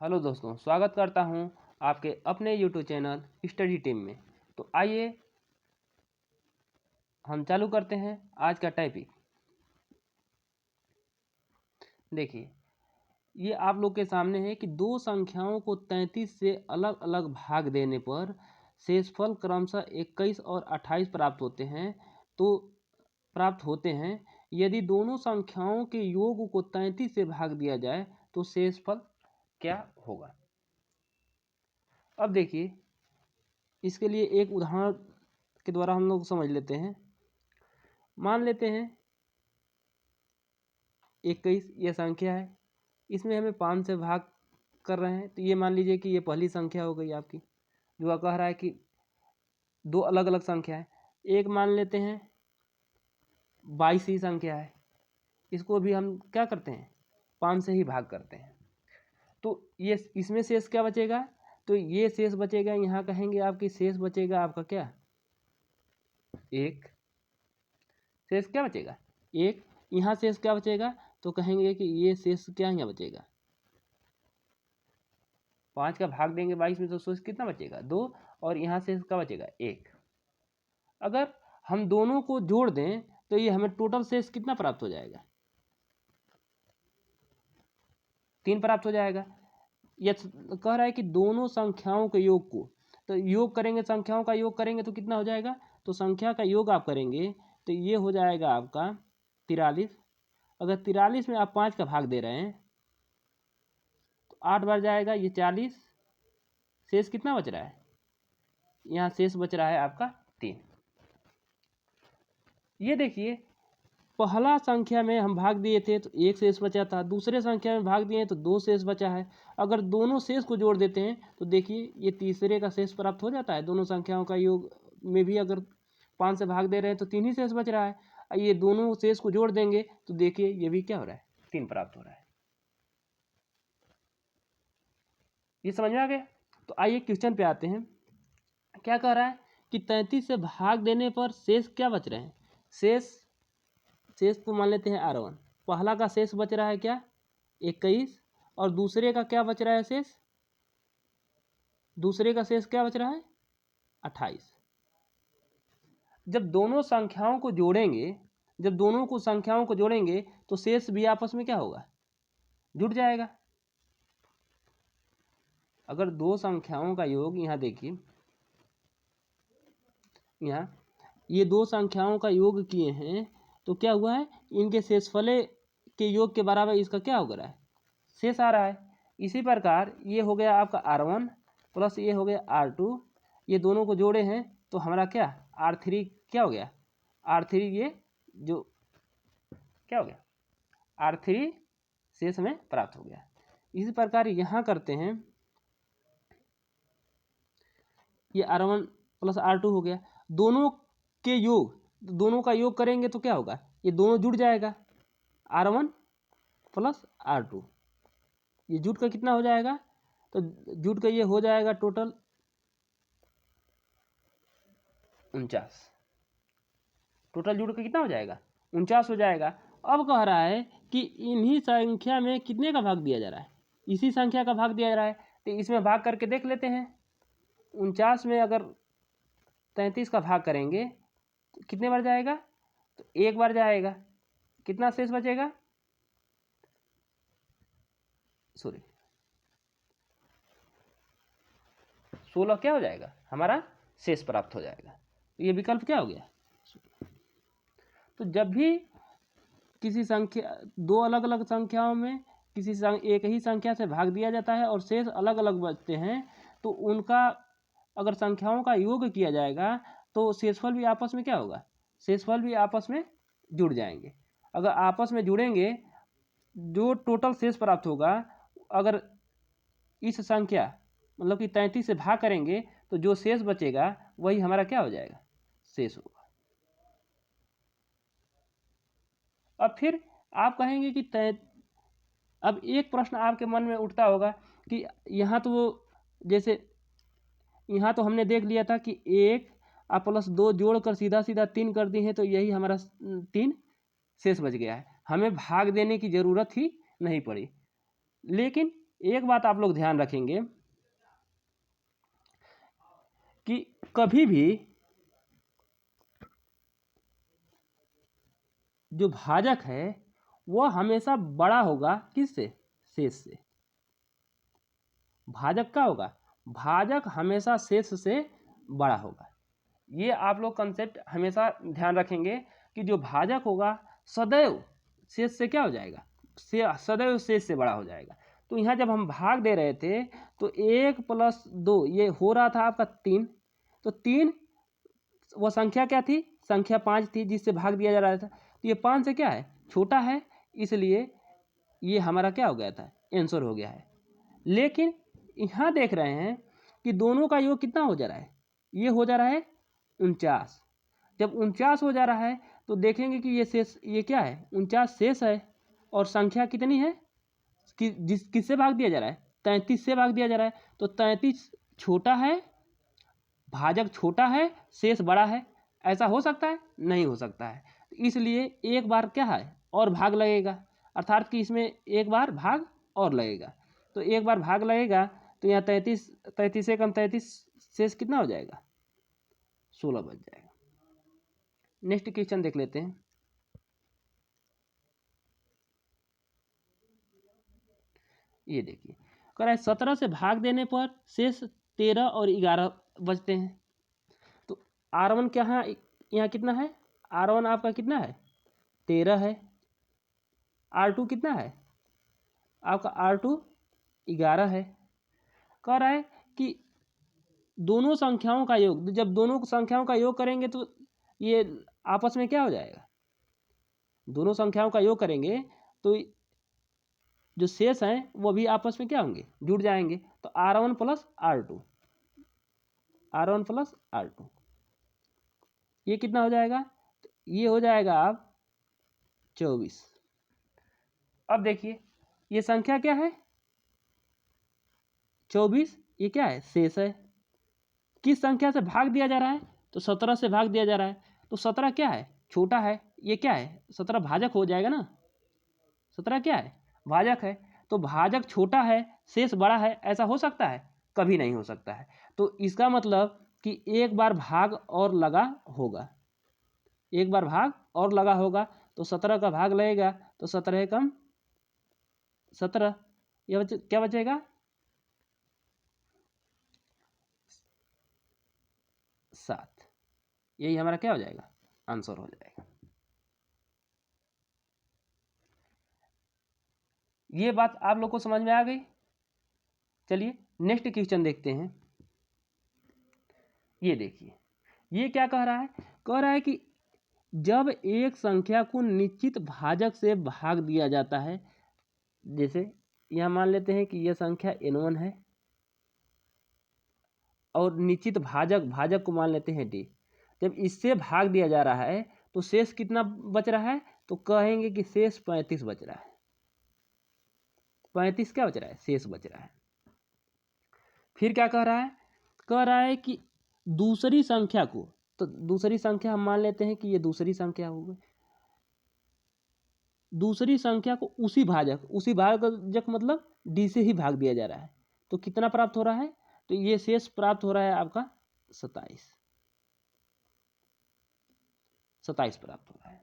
Hello दोस्तों, स्वागत करता हूं आपके अपने यूट्यूब चैनल स्टडी टीम में। तो आइए हम चालू करते हैं आज का टॉपिक। देखिए, ये आप लोग के सामने है कि दो संख्याओं को 33 से अलग अलग भाग देने पर शेषफल क्रमशः 21 और 28 प्राप्त होते हैं। यदि दोनों संख्याओं के योग को 33 से भाग दिया जाए तो शेषफल क्या होगा। अब देखिए, इसके लिए एक उदाहरण के द्वारा हम लोग समझ लेते हैं। मान लेते हैं 21 ये संख्या है, इसमें हमें 5 से भाग कर रहे हैं। तो ये मान लीजिए कि ये पहली संख्या हो गई आपकी, जो कह रहा है कि दो अलग अलग संख्या है। एक मान लेते हैं 22 ही संख्या है, इसको भी हम क्या करते हैं 5 से ही भाग करते हैं। तो ये इसमें शेष क्या बचेगा, तो ये शेष बचेगा, यहाँ कहेंगे आपकी शेष बचेगा आपका क्या, एक। शेष क्या बचेगा, एक। यहाँ शेष क्या बचेगा, तो कहेंगे कि ये शेष क्या यहाँ बचेगा, 5 का भाग देंगे 22 में तो शेष कितना बचेगा, 2। और यहाँ शेष क्या बचेगा, 1। अगर हम दोनों को जोड़ दें तो ये हमें टोटल शेष कितना प्राप्त हो जाएगा, 3 प्राप्त हो जाएगा। यह कह रहा है कि दोनों संख्याओं के योग को, तो योग करेंगे, संख्याओं का योग करेंगे तो कितना हो जाएगा, तो संख्या का योग आप करेंगे तो ये हो जाएगा आपका 43। अगर 43 में आप 5 का भाग दे रहे हैं तो 8 बार जाएगा, ये 40। शेष कितना बच रहा है, यहाँ शेष बच रहा है आपका 3। ये देखिए, पहला संख्या में हम भाग दिए थे तो 1 शेष बचा था, दूसरे संख्या में भाग दिए तो 2 शेष बचा है। अगर दोनों शेष को जोड़ देते हैं तो देखिए ये तीसरे का शेष प्राप्त हो जाता है। दोनों संख्याओं का योग में भी अगर 5 से भाग दे रहे हैं तो 3 ही शेष बच रहा है। ये दोनों शेष को जोड़ देंगे तो देखिए ये भी क्या हो रहा है, 3 प्राप्त हो रहा है। ये समझ में आ गया। तो आइए क्वेश्चन पे आते हैं। क्या कह रहा है कि 33 से भाग देने पर शेष क्या बच रहे हैं, शेष को मान लेते हैं R1। पहला का शेष बच रहा है क्या, 21, और दूसरे का क्या बच रहा है शेष, दूसरे का शेष क्या बच रहा है, 28। जब दोनों संख्याओं को जोड़ेंगे तो शेष भी आपस में क्या होगा, जुड़ जाएगा। अगर दो संख्याओं का योग, यहाँ देखिए, यहाँ ये दो संख्याओं का योग किए हैं तो क्या हुआ है, इनके शेषफले के योग के बराबर इसका क्या हो रहा है, शेष आ रहा है। इसी प्रकार ये हो गया आपका R1 प्लस ये हो गया R2, ये दोनों को जोड़े हैं तो हमारा क्या R3 क्या हो गया, R3 ये जो क्या हो गया, R3 शेष में प्राप्त हो गया। इसी प्रकार यहाँ करते हैं, ये R1 प्लस R2 हो गया, दोनों का योग करेंगे तो क्या होगा, ये दोनों जुड़ जाएगा, R1 प्लस R2, ये जुट कर कितना हो जाएगा, तो जुट कर ये हो जाएगा टोटल 49। टोटल जुट कर कितना हो जाएगा, 49 हो जाएगा। अब कह रहा है कि इन्हीं संख्या में कितने का भाग दिया जा रहा है, इसी संख्या का भाग दिया जा रहा है। तो इसमें भाग करके देख लेते हैं। 49 में अगर 33 का भाग करेंगे तो कितने बार जाएगा, तो 1 बार जाएगा, कितना शेष बचेगा, 16 क्या हो जाएगा, हमारा शेष प्राप्त हो जाएगा। तो ये विकल्प क्या हो गया। तो जब भी किसी संख्या, दो अलग अलग संख्याओं में एक ही संख्या से भाग दिया जाता है और शेष अलग अलग बचते हैं, तो उनका अगर संख्याओं का योग किया जाएगा तो शेषफल भी आपस में क्या होगा, शेषफल भी आपस में जुड़ जाएंगे। अगर आपस में जुड़ेंगे, जो टोटल शेष प्राप्त होगा, अगर इस संख्या मतलब कि 33 से भाग करेंगे तो जो शेष बचेगा वही हमारा क्या हो जाएगा, शेष होगा। अब फिर आप कहेंगे कि अब एक प्रश्न आपके मन में उठता होगा कि यहाँ तो जैसे यहाँ तो हमने देख लिया था कि 1 और प्लस 2 जोड़कर सीधा 3 कर दिए हैं, तो यही हमारा 3 शेष बच गया है, हमें भाग देने की ज़रूरत ही नहीं पड़ी। लेकिन एक बात आप लोग ध्यान रखेंगे कि कभी भी जो भाजक है वह हमेशा बड़ा होगा किससे? शेष से। भाजक क्या होगा? भाजक हमेशा शेष से बड़ा होगा। ये आप लोग कंसेप्ट हमेशा ध्यान रखेंगे कि जो भाजक होगा सदैव शेष से क्या हो जाएगा? सदैव शेष से बड़ा हो जाएगा। तो यहाँ जब हम भाग दे रहे थे तो 1 + 2 ये हो रहा था आपका 3, तो 3 वह संख्या क्या थी? संख्या 5 थी जिससे भाग दिया जा रहा था। तो ये 5 से क्या है? छोटा है, इसलिए ये हमारा क्या हो गया था? आंसर हो गया है। लेकिन यहाँ देख रहे हैं कि दोनों का योग कितना हो जा रहा है? ये हो जा रहा है 49। जब 49 हो जा रहा है तो देखेंगे कि ये शेष, ये क्या है? 49 शेष है और संख्या कितनी है कि किससे भाग दिया जा रहा है? 33 से भाग दिया जा रहा है। तो 33 छोटा है, भाजक छोटा है, शेष बड़ा है। ऐसा हो सकता है? नहीं हो सकता है। इसलिए एक बार क्या है? और भाग लगेगा, अर्थात कि इसमें एक बार भाग और लगेगा। तो एक बार भाग लगेगा तो यहाँ 33 से कम 33 शेष कितना हो जाएगा? 16 बच जाएगा। नेक्स्ट क्वेश्चन देख लेते हैं। ये देखिए, कह रहा है 17 से भाग देने पर शेष 13 और 11 बचते हैं। तो R1 क्या है? यहाँ कितना है? R1 आपका कितना है? 13 है। R2 कितना है? आपका R2 11 है। कह रहा है कि दोनों संख्याओं का योग, जब दोनों संख्याओं का योग करेंगे तो ये आपस में क्या हो जाएगा? दोनों संख्याओं का योग करेंगे तो जो शेष हैं वो भी आपस में क्या होंगे? जुड़ जाएंगे। तो R1 + R2, R1 + R2 ये कितना हो जाएगा? ये हो जाएगा आप 24। अब देखिए ये संख्या क्या है? 24। ये क्या है? शेष है। किस संख्या से भाग दिया जा रहा है? तो 17 से भाग दिया जा रहा है। तो 17 क्या है? छोटा है। ये क्या है? 17 भाजक हो जाएगा ना। 17 क्या है? भाजक है। तो भाजक छोटा है, शेष बड़ा है, ऐसा हो सकता है? कभी नहीं हो सकता है। तो इसका मतलब कि एक बार भाग और लगा होगा, एक बार भाग और लगा होगा। तो 17 का भाग लगेगा तो 17 कम 17, ये क्या बचेगा? 7। यही हमारा क्या हो जाएगा? आंसर हो जाएगा। ये बात आप लोग को समझ में आ गई? चलिए नेक्स्ट क्वेश्चन देखते हैं। ये देखिए, ये क्या कह रहा है? कह रहा है कि जब एक संख्या को निश्चित भाजक से भाग दिया जाता है, जैसे यहाँ मान लेते हैं कि यह संख्या n1 है और निश्चित भाजक को मान लेते हैं d। जब इससे भाग दिया जा रहा है तो शेष कितना बच रहा है? तो कहेंगे कि शेष 35 बच रहा है। 35 क्या बच रहा है? शेष बच रहा है। फिर क्या कह रहा है? कह रहा है कि दूसरी संख्या को, तो दूसरी संख्या हम मान लेते हैं कि ये दूसरी संख्या होगी। दूसरी संख्या को उसी भाजक मतलब d से ही भाग दिया जा रहा है। तो कितना प्राप्त हो रहा है? तो ये शेष प्राप्त हो रहा है आपका 27 प्राप्त हो रहा है।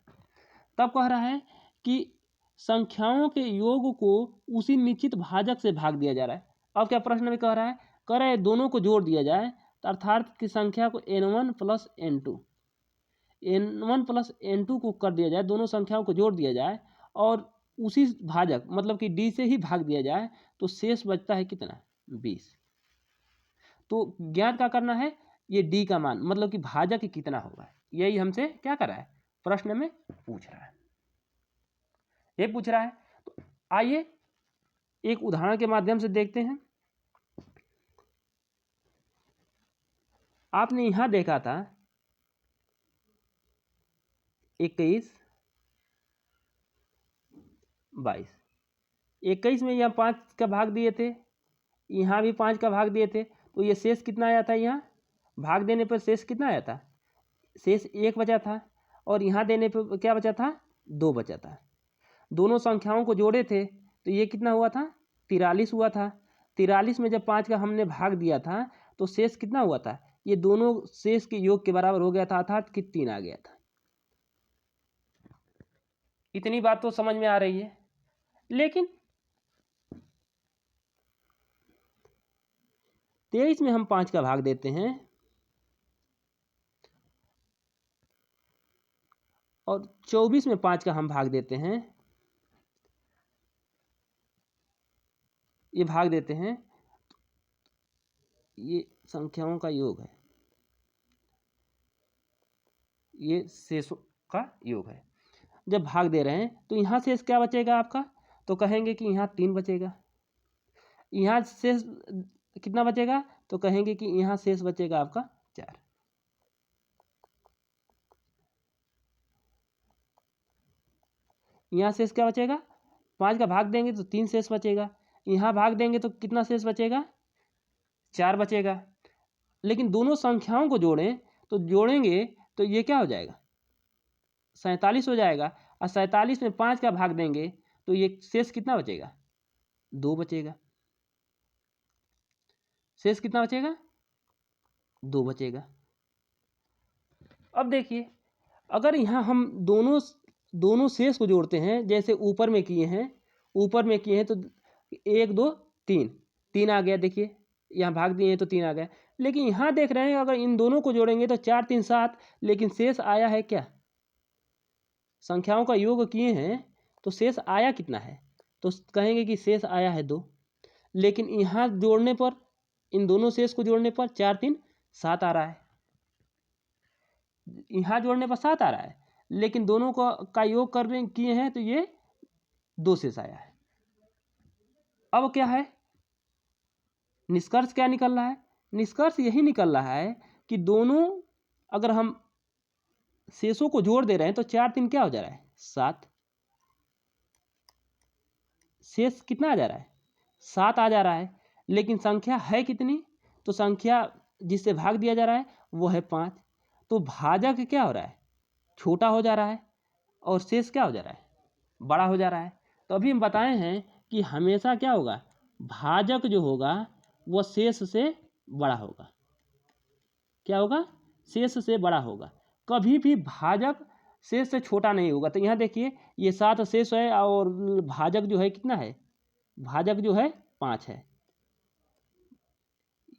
तब कह रहा है कि संख्याओं के योग को उसी निश्चित भाजक से भाग दिया जा रहा है। अब क्या प्रश्न में कह रहा है? कह रहा है दोनों को जोड़ दिया जाए, अर्थात कि संख्या को n1 + n2 को कर दिया जाए, दोनों संख्याओं को जोड़ दिया जाए और उसी भाजक मतलब कि d से ही भाग दिया जाए तो शेष बचता है कितना? 20। तो ज्ञात क्या करना है? ये d का मान मतलब कि भाजक कितना होगा, यही हमसे क्या कर रहा है? प्रश्न में पूछ रहा है। ये पूछ रहा है। तो आइए एक उदाहरण के माध्यम से देखते हैं। आपने यहां देखा था 21, 22। 21 में यहाँ 5 का भाग दिए थे, यहाँ भी 5 का भाग दिए थे। तो ये शेष कितना आया था? यहाँ भाग देने पर शेष कितना आया था? शेष 1 बचा था और यहाँ देने पर क्या बचा था? 2 बचा था। दोनों संख्याओं को जोड़े थे तो ये कितना हुआ था? 43 हुआ था। 43 में जब 5 का हमने भाग दिया था तो शेष कितना हुआ था, ये दोनों शेष के योग के बराबर हो गया था, अर्थात कि 3 आ गया था। इतनी बात तो समझ में आ रही है। लेकिन 23 में हम 5 का भाग देते हैं और 24 में 5 का हम भाग देते हैं, ये भाग देते हैं, ये संख्याओं का योग है, ये शेषों का योग है। जब भाग दे रहे हैं तो यहाँ शेष क्या बचेगा आपका, तो कहेंगे कि यहाँ 3 बचेगा। यहाँ शेष कितना बचेगा, तो कहेंगे कि यहाँ शेष बचेगा आपका 4। यहाँ शेष क्या बचेगा, 5 का भाग देंगे तो 3 शेष बचेगा, यहाँ भाग देंगे तो कितना शेष बचेगा, 4 बचेगा। लेकिन दोनों संख्याओं को जोड़ें तो जोड़ेंगे तो ये क्या हो जाएगा, 47 हो जाएगा। और 47 में 5 का भाग देंगे तो ये शेष कितना बचेगा, 2 बचेगा। शेष कितना बचेगा, 2 बचेगा। अब देखिए, अगर यहाँ हम दोनों शेष को जोड़ते हैं, जैसे ऊपर में किए हैं तो 1 2 3 आ गया। देखिए यहाँ भाग दिए हैं तो 3 आ गया। लेकिन यहाँ देख रहे हैं अगर इन दोनों को जोड़ेंगे तो 4 3 7, लेकिन शेष आया है क्या, संख्याओं का योग किए हैं तो शेष आया कितना है, तो कहेंगे कि शेष आया है 2। लेकिन यहाँ जोड़ने पर, इन दोनों शेष को जोड़ने पर 4 3 7 आ रहा है, यहाँ जोड़ने पर 7 आ रहा है, लेकिन दोनों का योग करने किए हैं तो ये 2 शेष आया है। अब क्या है, निष्कर्ष क्या निकल रहा है, निष्कर्ष यही निकल रहा है कि दोनों अगर हम शेषों को जोड़ दे रहे हैं तो 4 3 क्या हो जा रहा है, 7। शेष कितना आ जा रहा है, 7 आ जा रहा है। लेकिन संख्या है कितनी, तो संख्या जिससे भाग दिया जा रहा है वो है 5। तो भाजक क्या हो रहा है, छोटा हो जा रहा है, और शेष क्या हो जा रहा है, बड़ा हो जा रहा है। तो अभी हम बताए हैं कि हमेशा क्या होगा, भाजक जो होगा वह शेष से बड़ा होगा। क्या होगा, शेष से बड़ा होगा। कभी भी भाजक शेष से छोटा नहीं होगा। तो यहाँ देखिए ये 7 शेष है और भाजक जो है कितना है, भाजक जो है 5 है,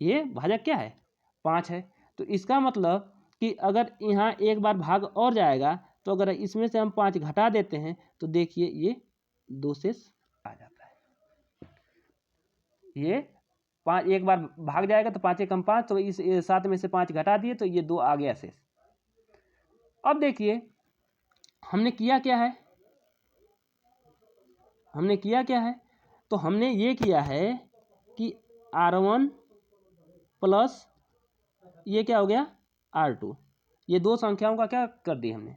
ये भाजक क्या है, 5 है। तो इसका मतलब कि अगर यहाँ एक बार भाग और जाएगा तो अगर इसमें से हम 5 घटा देते हैं तो देखिए ये 2 शेष आ जाता है। ये 5 एक बार भाग जाएगा तो 5 कम 5, तो इस 7 में से 5 घटा दिए तो ये 2 आ गया शेष। अब देखिए हमने किया क्या है, तो हमने ये किया है कि R1 प्लस ये क्या हो गया R2, ये दो संख्याओं का क्या कर दिया, हमने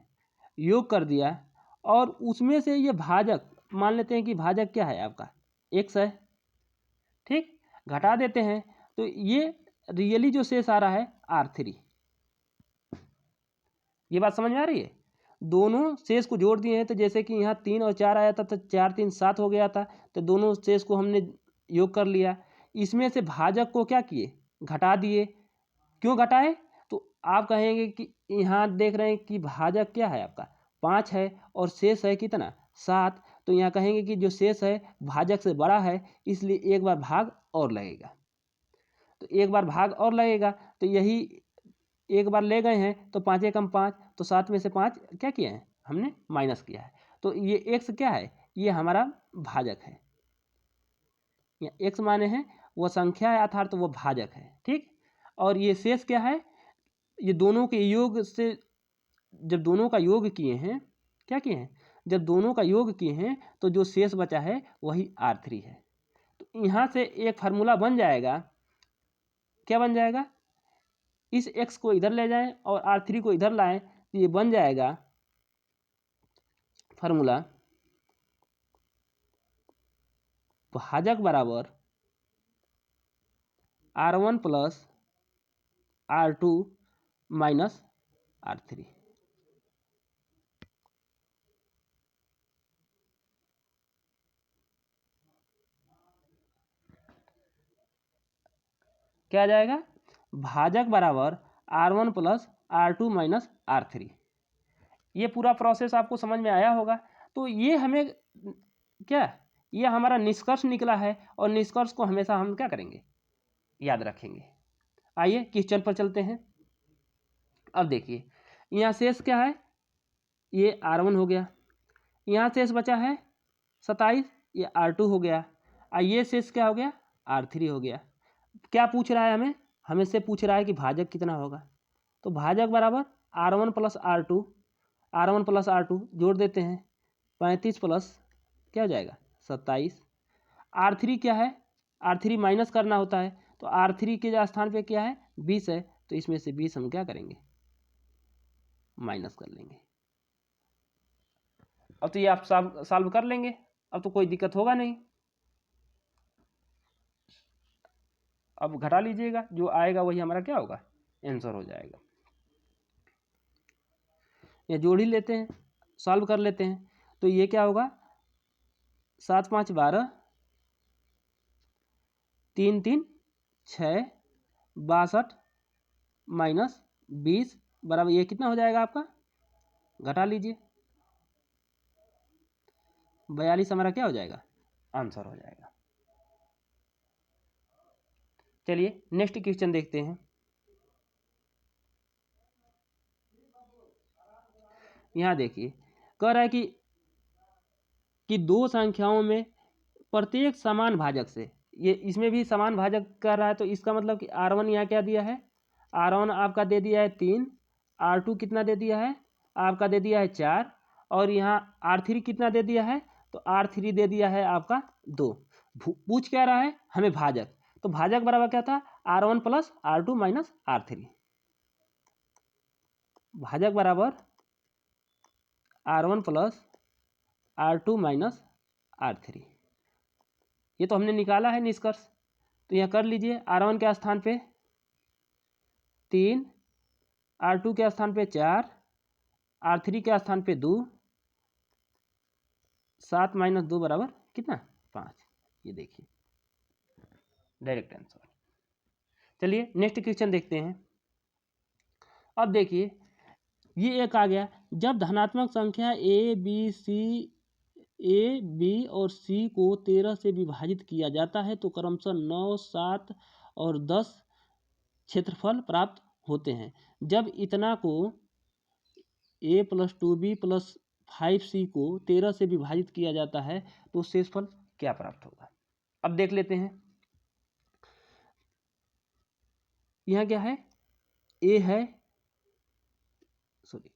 योग कर दिया। और उसमें से ये भाजक मान लेते हैं कि भाजक क्या है आपका x है, ठीक, घटा देते हैं तो ये रियली जो शेष आ रहा है R3। ये बात समझ में आ रही है, दोनों शेष को जोड़ दिए हैं तो जैसे कि यहाँ 3 और 4 आया था तो 4 3 7 हो गया था, तो दोनों शेष को हमने योग कर लिया। इसमें से भाजक को क्या किए, घटा दिए। क्यों घटाए, तो आप कहेंगे कि यहाँ देख रहे हैं कि भाजक क्या है आपका 5 है और शेष है कितना 7, तो यहाँ कहेंगे कि जो शेष है भाजक से बड़ा है, इसलिए एक बार भाग और लगेगा। तो एक बार भाग और लगेगा तो यही एक बार ले गए हैं तो 5 कम 5, तो 7 में से 5 क्या किए हैं, हमने माइनस किया है। तो ये x क्या है, ये हमारा भाजक है। x माने हैं वो संख्या है अर्थात तो वो भाजक है, ठीक। और ये शेष क्या है, ये दोनों के योग से, जब दोनों का योग किए हैं, क्या किए हैं, जब दोनों का योग किए हैं तो जो शेष बचा है वही R3 है। तो यहाँ से एक फार्मूला बन जाएगा, क्या बन जाएगा, इस x को इधर ले जाएं और R3 को इधर लाएं तो ये बन जाएगा फार्मूला, भाजक बराबर R1 plus R2 minus R3। क्या आ जाएगा, भाजक बराबर R1 plus R2 minus R3। ये पूरा प्रोसेस आपको समझ में आया होगा। तो ये हमें क्या, ये हमारा निष्कर्ष निकला है और निष्कर्ष को हमेशा हम क्या करेंगे, याद रखेंगे। आइए क्वेश्चन पर चलते हैं। अब देखिए यहाँ शेष क्या है, ये R1 हो गया, यहाँ शेष बचा है 27, ये R2 हो गया, और ये शेष क्या हो गया, R3 हो गया। क्या पूछ रहा है हमें, हमें से पूछ रहा है कि भाजक कितना होगा। तो भाजक बराबर R1 plus R2, R1 plus R2 जोड़ देते हैं, 35 प्लस क्या हो जाएगा 27। R3 क्या है, R3 माइनस करना होता है, तो R3 के स्थान पे क्या है 20 है, तो इसमें से 20 हम क्या करेंगे, माइनस कर लेंगे। अब तो ये आप सॉल्व कर लेंगे, अब तो कोई दिक्कत होगा नहीं। अब घटा लीजिएगा, जो आएगा वही हमारा क्या होगा, आंसर हो जाएगा। ये जोड़ ही लेते हैं, सॉल्व कर लेते हैं। तो ये क्या होगा, 7 5 12, 3 3 6 62 माइनस 20 बराबर ये कितना हो जाएगा आपका, घटा लीजिए, 42 हमारा क्या हो जाएगा, आंसर हो जाएगा। चलिए नेक्स्ट क्वेश्चन देखते हैं। यहाँ देखिए कह रहा है कि दो संख्याओं में प्रत्येक समान भाजक से, ये इसमें भी समान भाजक कर रहा है, तो इसका मतलब कि R1 यहाँ क्या दिया है, R1 आपका दे दिया है 3, R2 कितना दे दिया है आपका, दे दिया है 4, और यहाँ R3 कितना दे दिया है, तो R3 दे दिया है आपका 2। पूछ क्या रहा है हमें भाजक, तो भाजक बराबर क्या था, R1 plus R2 minus R3। भाजक बराबर R1 plus R2 minus R3, ये तो हमने निकाला है निष्कर्ष। तो यह कर लीजिए, R1 के स्थान पे 3, R2 के स्थान पे 4, R3 के स्थान पे 2, 7 माइनस 2 बराबर कितना 5। ये देखिए डायरेक्ट आंसर। चलिए नेक्स्ट क्वेश्चन देखते हैं। अब देखिए ये एक आ गया, जब धनात्मक संख्या ए बी और सी को 13 से विभाजित किया जाता है तो क्रमशः 9 7 और 10 क्षेत्रफल प्राप्त होते हैं। जब इतना को a plus 2b plus 5c को 13 से विभाजित किया जाता है तो शेषफल क्या प्राप्त होगा। अब देख लेते हैं, यहाँ क्या है, a है, सॉरी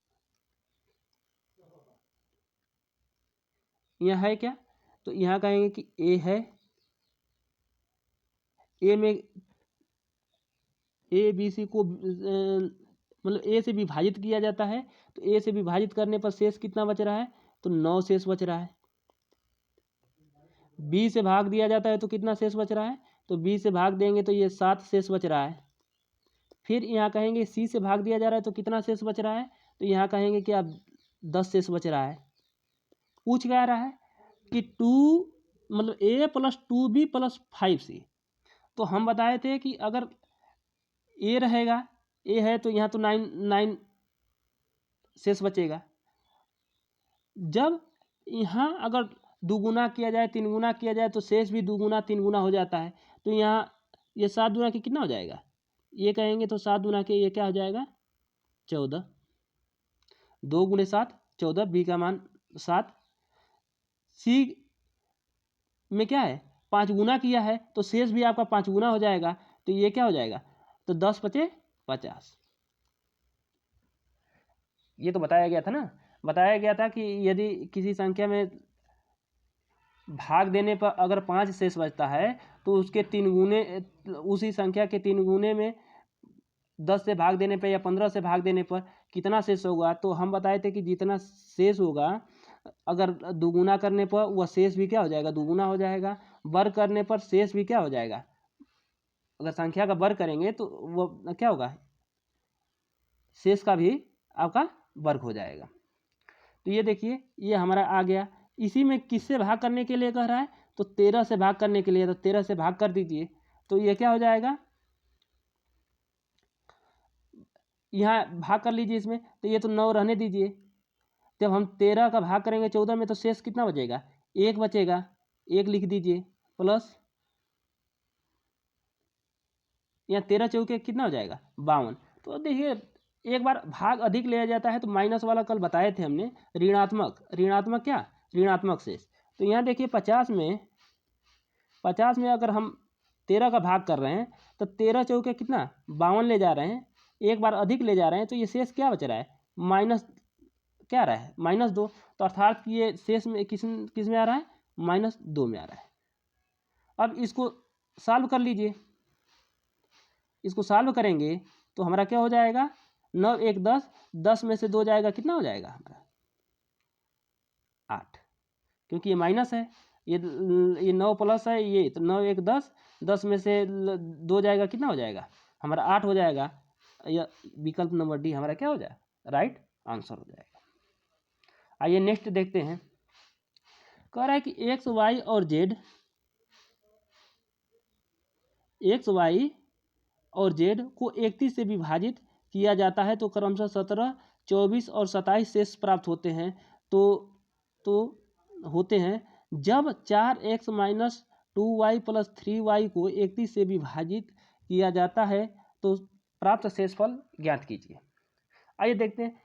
यहाँ है क्या, तो यहाँ कहेंगे कि a है, a में ए बी सी को मतलब ए से विभाजित किया जाता है, तो ए से विभाजित करने पर शेष कितना बच रहा है, तो 9 शेष बच रहा है। बी से भाग दिया जाता है तो कितना शेष बच रहा है, तो बी से भाग देंगे तो ये 7 शेष बच रहा है। फिर यहाँ कहेंगे सी से भाग दिया जा रहा है तो कितना शेष बच रहा है, तो यहाँ कहेंगे कि अब 10 शेष बच रहा है। पूछ क्या रहा है कि 2 मतलब a plus 2b plus 5c, तो हम बताए थे कि अगर ए रहेगा, ए है तो यहाँ तो 9 शेष बचेगा। जब यहाँ अगर दुगुना किया जाए 3 गुना किया जाए तो शेष भी 2 गुना 3 गुना हो जाता है, तो यहाँ ये 7 गुना के कितना हो जाएगा, ये कहेंगे तो 7 गुना के ये क्या हो जाएगा 14, 2 गुणे 7 14, बी का मान 7। सी में क्या है 5 गुना किया है तो शेष भी आपका 5 गुना हो जाएगा, तो ये क्या हो जाएगा, तो 10 पचे 50। ये तो बताया गया था ना, बताया गया था कि यदि किसी संख्या में भाग देने पर अगर 5 शेष बचता है तो उसके 3 गुने, उसी संख्या के 3 गुने में 10 से भाग देने पर या 15 से भाग देने पर कितना शेष होगा। तो हम बताए थे कि जितना शेष होगा अगर दुगुना करने पर वह शेष भी क्या हो जाएगा, दुगुना हो जाएगा। वर्ग करने पर शेष भी क्या हो जाएगा, अगर संख्या का वर्ग करेंगे तो वो क्या होगा, शेष का भी आपका वर्ग हो जाएगा। तो ये देखिए ये हमारा आ गया। इसी में किससे भाग करने के लिए कह रहा है, तो 13 से भाग करने के लिए, तो 13 से भाग कर दीजिए तो ये क्या हो जाएगा यहाँ भाग कर लीजिए इसमें, तो ये तो 9 रहने दीजिए। जब हम 13 का भाग करेंगे 14 में तो शेष कितना बचेगा, 1 बचेगा, 1 लिख दीजिए प्लस यहाँ 13 चौके कितना हो जाएगा 52। तो देखिए एक बार भाग अधिक लिया जाता है तो माइनस वाला कल बताए थे हमने, ऋणात्मक क्या, ऋणात्मक शेष। तो यहाँ देखिए 50 में अगर हम 13 का भाग कर रहे हैं तो 13 चौके कितना 52 ले जा रहे हैं, एक बार अधिक ले जा रहे हैं, तो ये शेष क्या बच रहा है माइनस क्या आ रहा है -2। तो अर्थात ये शेष में किस में आ रहा है -2 में आ रहा है। अब इसको सॉल्व कर लीजिए, इसको सॉल्व करेंगे तो हमारा क्या हो जाएगा 9 1 10, 10 में से 2 जाएगा कितना हो जाएगा हमारा 8, क्योंकि ये माइनस है, ये 9 प्लस है ये, तो 9 1 10, 10 में से 2 जाएगा कितना हो जाएगा हमारा 8 हो जाएगा। यह विकल्प नंबर डी हमारा क्या हो जाएगा राइट आंसर हो जाएगा। आइए नेक्स्ट देखते हैं, कह रहा है कि एक्स वाई और जेड को 31 से विभाजित किया जाता है तो क्रमशः 17, 24 और 27 शेष प्राप्त होते हैं। तो होते हैं जब 4x minus 2y plus 3y को 31 से विभाजित किया जाता है तो प्राप्त शेषफल ज्ञात कीजिए। आइए देखते हैं,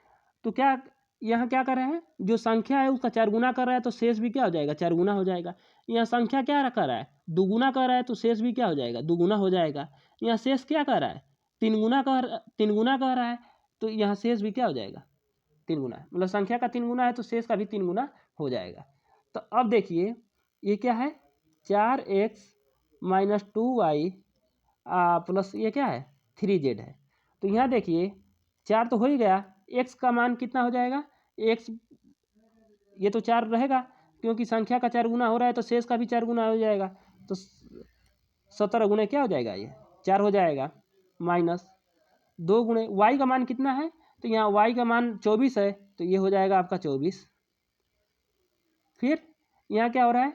तो क्या यहाँ क्या कर रहे हैं, जो संख्या है उसका 4 गुना कर रहा है तो शेष भी क्या हो जाएगा 4 गुना हो जाएगा। यहाँ संख्या क्या कर रहा है 2 गुना कर रहा है तो शेष भी क्या हो जाएगा 2 गुना हो जाएगा। यहाँ शेष क्या कर रहा है 3 गुना कर रहा है तो यहाँ शेष भी क्या हो जाएगा 3 गुना, मतलब संख्या का 3 गुना है तो शेष का भी 3 गुना हो जाएगा। तो अब देखिए ये क्या है 4x माइनस 2y प्लस ये क्या है 3z है। तो यहाँ देखिए 4 तो हो ही गया, x का मान कितना हो जाएगा x, ये तो 4 रहेगा क्योंकि संख्या का 4 गुना हो रहा है तो शेष का भी 4 गुना हो जाएगा। तो 17 गुणे क्या हो जाएगा ये 4 हो जाएगा, माइनस 2 गुणे y का मान कितना है, तो यहाँ y का मान 24 है तो ये हो जाएगा आपका 24। फिर यहाँ क्या हो रहा है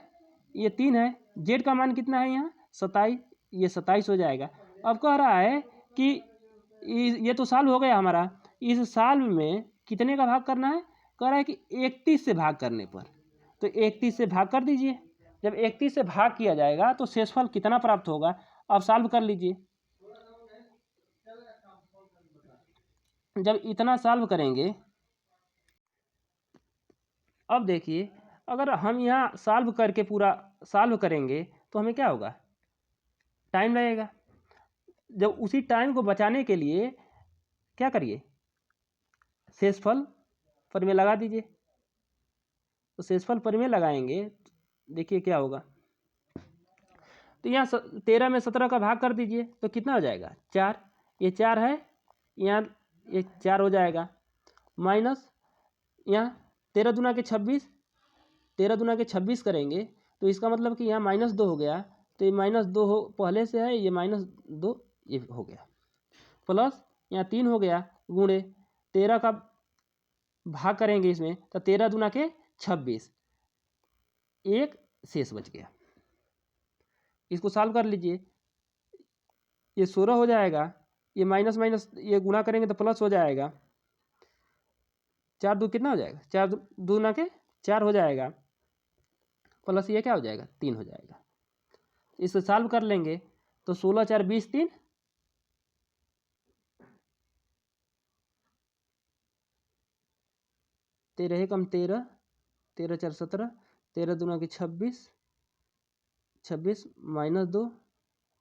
ये 3 है, z का मान कितना है यहाँ 27, ये 27 हो जाएगा। अब कह रहा है कि ये तो साल हो गया हमारा, इस साल में कितने का भाग करना है, कह रहा है कि 31 से भाग करने पर, तो 31 से भाग कर दीजिए। जब 31 से भाग किया जाएगा तो शेषफल कितना प्राप्त होगा, अब सॉल्व कर लीजिए। जब इतना सॉल्व करेंगे, अब देखिए अगर हम यहाँ सॉल्व करके पूरा सॉल्व करेंगे तो हमें क्या होगा टाइम लगेगा। जब उसी टाइम को बचाने के लिए क्या करिए शेषफल पर में लगा दीजिए। तो शेषफल पर में लगाएंगे देखिए क्या होगा, तो यहाँ 13 में 17 का भाग कर दीजिए तो कितना हो जाएगा 4, ये 4 है, यहाँ ये 4 हो जाएगा, माइनस यहाँ 13 दूना के 26, 13 दूना के 26 करेंगे तो इसका मतलब कि यहाँ -2 हो गया, तो ये -2 हो पहले से है, ये -2 ये हो गया, प्लस यहाँ 3 हो गया, गुणे 13 का भाग करेंगे इसमें तो 13 दूना के 26, एक शेष बच गया। इसको सॉल्व कर लीजिए, ये 16 हो जाएगा, ये माइनस ये गुना करेंगे तो प्लस हो जाएगा, 4 2 कितना हो जाएगा 4 दूना के 4 हो जाएगा, प्लस ये क्या हो जाएगा 3 हो जाएगा। इसको सॉल्व कर लेंगे तो 16 4 20 3, 13 एकम 13, 13 4 17, 13 दूना के 26, 26 -2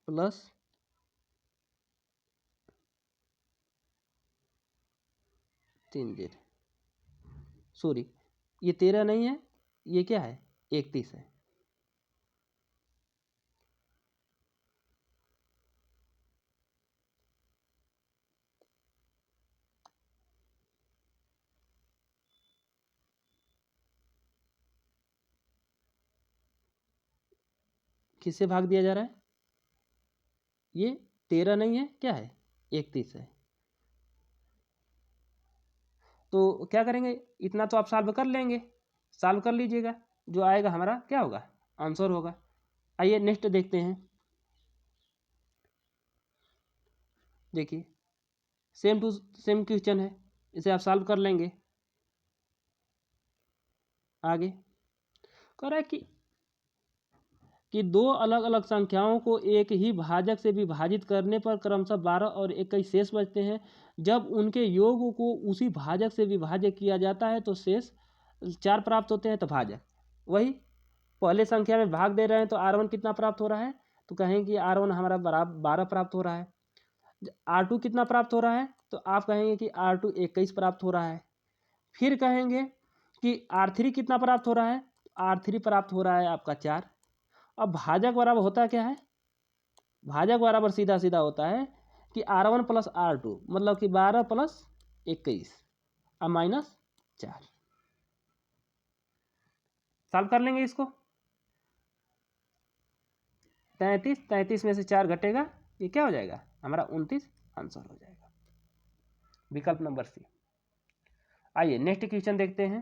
प्लस 3z, सॉरी ये 13 नहीं है, ये क्या है 31 है। किससे भाग दिया जा रहा है, ये 13 नहीं है, क्या है 31 है। तो क्या करेंगे, इतना तो आप सॉल्व कर लेंगे, सॉल्व कर लीजिएगा, जो आएगा हमारा क्या होगा आंसर होगा। आइए नेक्स्ट देखते हैं, देखिए सेम टू सेम क्वेश्चन है, इसे आप सॉल्व कर लेंगे। आगे कह रहा है कि दो अलग अलग संख्याओं को एक ही भाजक से विभाजित करने पर क्रमशः 12 और 21 शेष बचते हैं। जब उनके योग को उसी भाजक से विभाजित किया जाता है तो शेष 4 प्राप्त होते हैं। तो भाजक वही पहले संख्या में भाग दे रहे हैं तो R1 कितना प्राप्त हो रहा है, तो कहेंगे कि R1 हमारा बराबर 12 प्राप्त हो रहा है। R2 कितना प्राप्त हो रहा है, तो आप कहेंगे कि R2 21 प्राप्त हो रहा है। फिर कहेंगे कि R3 कितना प्राप्त हो रहा है, R3 प्राप्त हो रहा है आपका 4। अब भाजक बराबर होता क्या है, भाजक बराबर सीधा सीधा होता है कि R1 प्लस R2 मतलब कि 12 प्लस 21 अब माइनस 4। सॉल्व कर लेंगे इसको। 33 में से 4 घटेगा, ये क्या हो जाएगा हमारा 29 आंसर हो जाएगा, विकल्प नंबर सी। आइए नेक्स्ट क्वेश्चन देखते हैं।